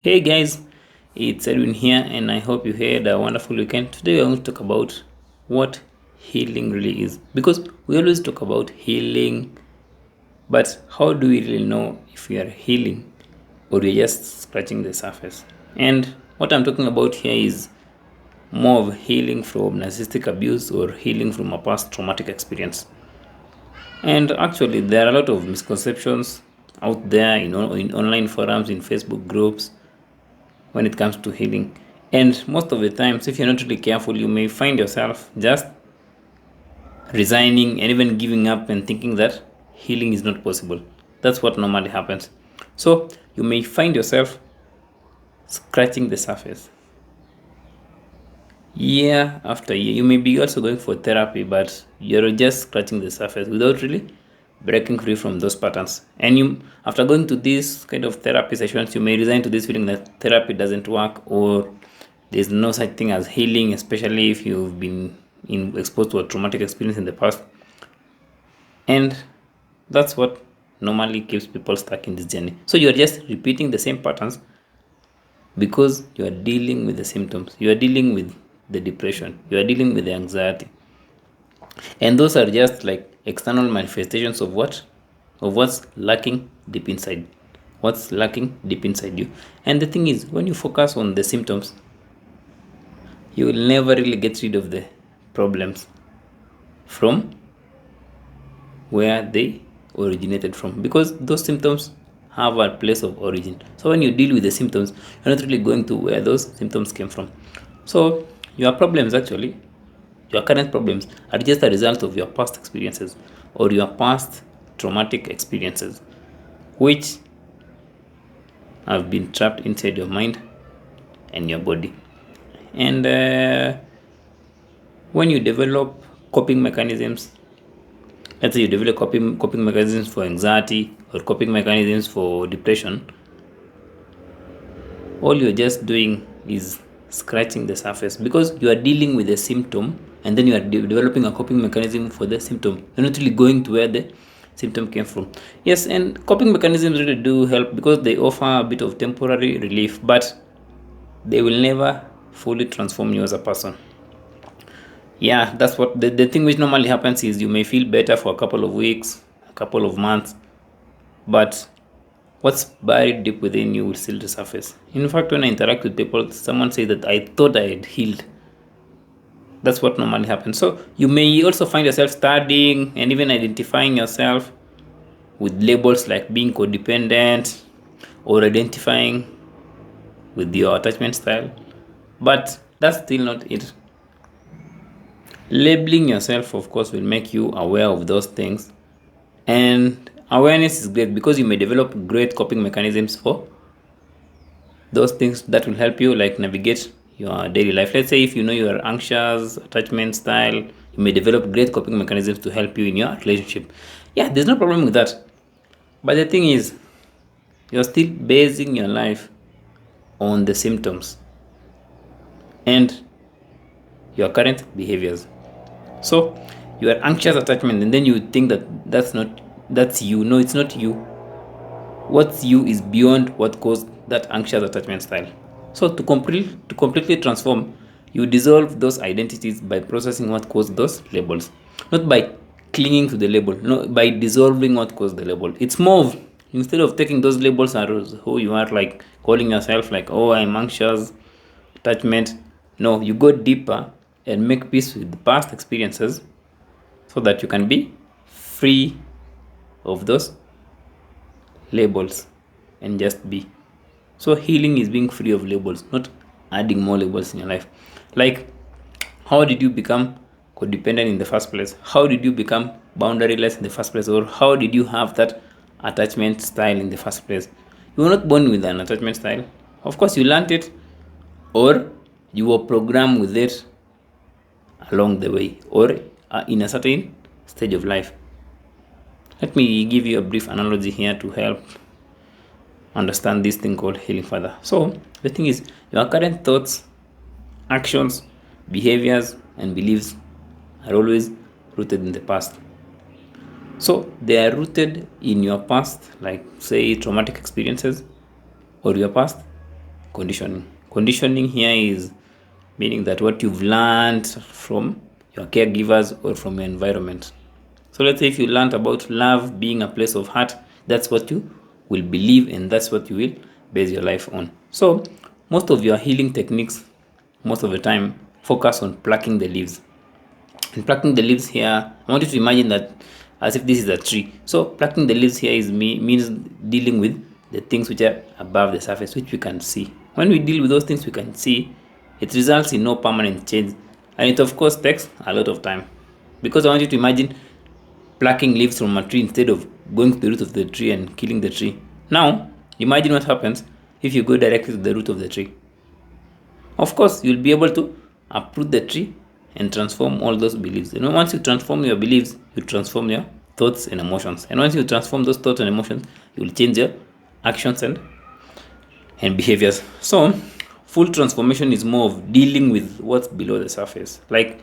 Hey guys, it's Edwin here, and I hope you had a wonderful weekend. Today, we're going to talk about what healing really is because we always talk about healing, but how do we really know if we are healing or we're just scratching the surface? And what I'm talking about here is more of healing from narcissistic abuse or healing from a past traumatic experience. And actually, there are a lot of misconceptions out there, in online forums, in Facebook groups when it comes to healing. And most of the times, if you're not really careful, you may find yourself just resigning and even giving up and thinking that healing is not possible. That's what normally happens. So you may find yourself scratching the surface year after year. You may be also going for therapy, but you're just scratching the surface without really breaking free from those patterns. And you, after going to this kind of therapy sessions, you may resign to this feeling that therapy doesn't work or there's no such thing as healing, especially if you've been exposed to a traumatic experience in the past. And that's what normally keeps people stuck in this journey. So you're just repeating the same patterns because you are dealing with the symptoms. You are dealing with the depression. You are dealing with the anxiety. And those are just like external manifestations of what? Of what's lacking deep inside. What's lacking deep inside you. And the thing is, when you focus on the symptoms, you will never really get rid of the problems from where they originated from, because those symptoms have a place of origin. So when you deal with the symptoms, you're not really going to where those symptoms came from. So your problems, actually your current problems, are just a result of your past experiences or your past traumatic experiences, which have been trapped inside your mind and your body. And when you develop coping mechanisms, let's say you develop coping mechanisms for anxiety or coping mechanisms for depression, all you're just doing is scratching the surface because you are dealing with the symptom and then you are developing a coping mechanism for the symptom. You're not really going to where the symptom came from. Yes, and coping mechanisms really do help because they offer a bit of temporary relief, but they will never fully transform you as a person. Yeah, that's what the thing which normally happens is you may feel better for a couple of weeks, a couple of months, but what's buried deep within you will still resurface. In fact, when I interact with people, someone says that I thought I had healed. That's what normally happens. So you may also find yourself studying and even identifying yourself with labels like being codependent or identifying with your attachment style, but that's still not it. Labeling yourself, of course, will make you aware of those things, and awareness is great because you may develop great coping mechanisms for those things that will help you like navigate your daily life. Let's say if you know you are anxious attachment style, you may develop great coping mechanisms to help you in your relationship. Yeah, there's no problem with that, but the thing is, you're still basing your life on the symptoms and your current behaviors. So you are anxious attachment and then you think that that's you. No, it's not you. What's you is beyond what caused that anxious attachment style. So to completely transform, you dissolve those identities by processing what caused those labels, not by clinging to the label, no, by dissolving what caused the label. It's more of, instead of taking those labels as who you are, like calling yourself like, oh, I'm anxious attachment. No, you go deeper and make peace with the past experiences so that you can be free of those labels and just be. So healing is being free of labels, not adding more labels in your life. Like, how did you become codependent in the first place? How did you become boundaryless in the first place? Or how did you have that attachment style in the first place? You were not born with an attachment style. Of course, you learned it, or you were programmed with it along the way, or in a certain stage of life. Let me give you a brief analogy here to help understand this thing called healing further. So the thing is, your current thoughts, actions, behaviors, and beliefs are always rooted in the past. So they are rooted in your past, like say traumatic experiences or your past conditioning. Conditioning here is meaning that what you've learned from your caregivers or from your environment. So let's say if you learned about love being a place of heart, that's what you will believe and that's what you will base your life on. So most of your healing techniques, most of the time, focus on plucking the leaves. And plucking the leaves here, I want you to imagine that as if this is a tree. So plucking the leaves here means dealing with the things which are above the surface, which we can see. When we deal with those things we can see, it results in no permanent change, and it of course takes a lot of time. Because I want you to imagine plucking leaves from a tree instead of going to the root of the tree and killing the tree. Now imagine what happens if you go directly to the root of the tree. Of course you'll be able to uproot the tree and transform all those beliefs. Once you transform your beliefs, you transform your thoughts and emotions, and once you transform those thoughts and emotions, you will change your actions and behaviors. So full transformation is more of dealing with what's below the surface, like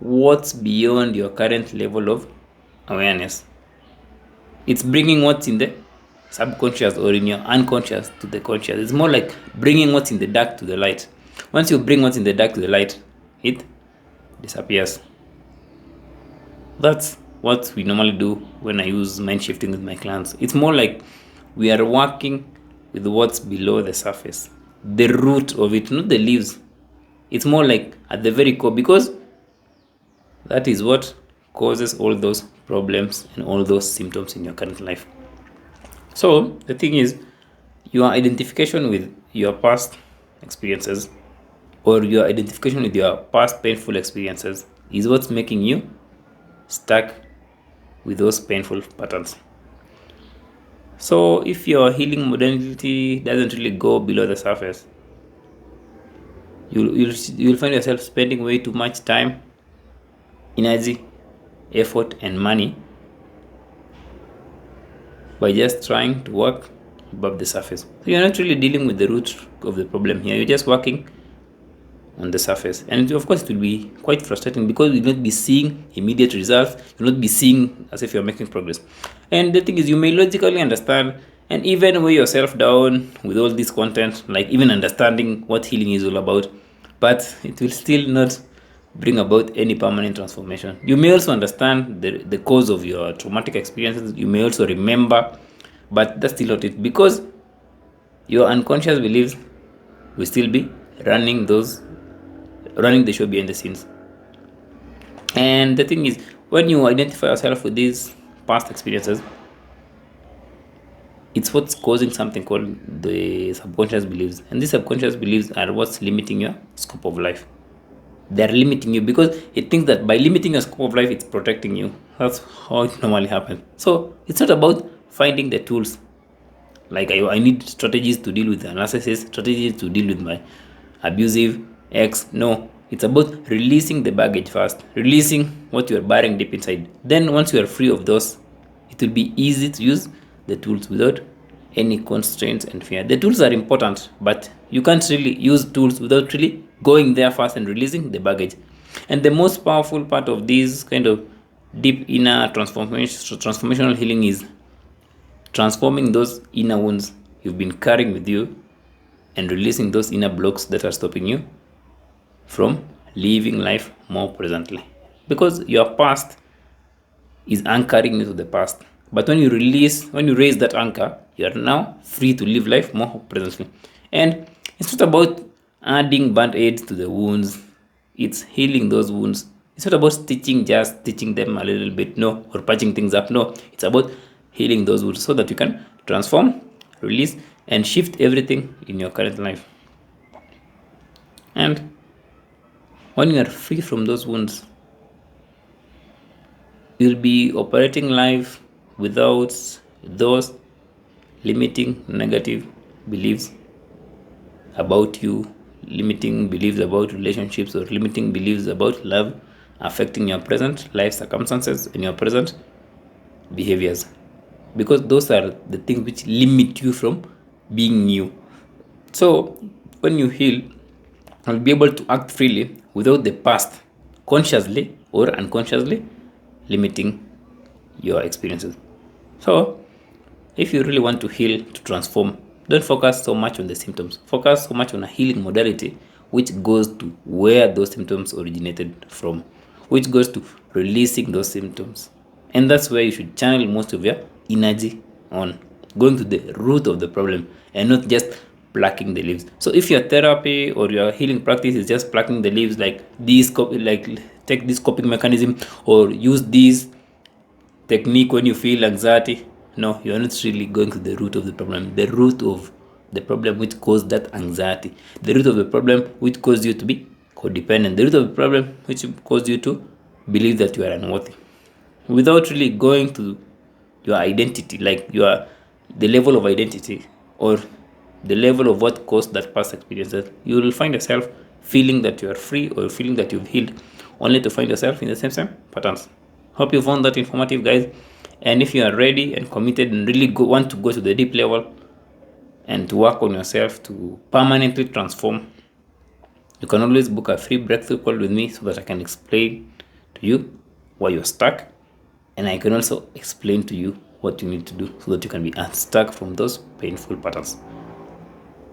what's beyond your current level of awareness. It's bringing what's in the subconscious or in your unconscious to the conscious. It's more like bringing what's in the dark to the light. Once you bring what's in the dark to the light, it disappears. That's what we normally do when I use mind shifting with my clients. It's more like we are working with what's below the surface, the root of it, not the leaves. It's more like at the very core, because that is what causes all those problems and all those symptoms in your current life. So the thing is, your identification with your past experiences or your identification with your past painful experiences is what's making you stuck with those painful patterns. So if your healing modality doesn't really go below the surface, you'll find yourself spending way too much time, energy, effort and money by just trying to work above the surface. So you're not really dealing with the root of the problem here. You're just working on the surface, and of course it will be quite frustrating because you'll not be seeing immediate results. You'll not be seeing as if you're making progress. And the thing is, you may logically understand and even weigh yourself down with all this content, like even understanding what healing is all about, but it will still not bring about any permanent transformation. You may also understand the cause of your traumatic experiences. You may also remember, but that's still not it, because your unconscious beliefs will still be running the show behind the scenes. And the thing is, when you identify yourself with these past experiences, it's what's causing something called the subconscious beliefs, and these subconscious beliefs are what's limiting your scope of life. They're limiting you because it thinks that by limiting your scope of life, it's protecting you. That's how it normally happens. So it's not about finding the tools, like I need strategies to deal with the narcissist, strategies to deal with my abusive ex. No, it's about releasing the baggage first, releasing what you're bearing deep inside. Then once you are free of those, it will be easy to use the tools without any constraints and fear. The tools are important, but you can't really use tools without really going there first and releasing the baggage. And the most powerful part of this kind of deep inner transformational healing is transforming those inner wounds you've been carrying with you and releasing those inner blocks that are stopping you from living life more presently. Because your past is anchoring you to the past. But when you raise that anchor, you are now free to live life more presently. And it's not about adding band-aids to the wounds. It's healing those wounds. It's not about just stitching them a little bit, no, or patching things up, no. It's about healing those wounds so that you can transform, release, and shift everything in your current life. And when you are free from those wounds, you'll be operating life without those limiting negative beliefs about you, limiting beliefs about relationships, or limiting beliefs about love affecting your present life circumstances and your present behaviors, because those are the things which limit you from being you. So when you heal, you'll be able to act freely without the past consciously or unconsciously limiting your experiences. So if you really want to heal, to transform, Don't focus so much on the symptoms. Focus so much on a healing modality which goes to where those symptoms originated from, which goes to releasing those symptoms. And that's where you should channel most of your energy on, going to the root of the problem and not just plucking the leaves. So if your therapy or your healing practice is just plucking the leaves, like this, like take this coping mechanism or use this technique when you feel anxiety, no, you're not really going to the root of the problem. The root of the problem which caused that anxiety, the root of the problem which caused you to be codependent, the root of the problem which caused you to believe that you are unworthy, without really going to your identity, like the level of identity or the level of what caused that past experiences. You will find yourself feeling that you are free or feeling that you've healed, only to find yourself in the same patterns. Hope you found that informative, guys. And if you are ready and committed and really want to go to the deep level and to work on yourself to permanently transform, you can always book a free breakthrough call with me so that I can explain to you why you're stuck, and I can also explain to you what you need to do so that you can be unstuck from those painful patterns.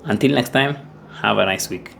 Until next time, have a nice week.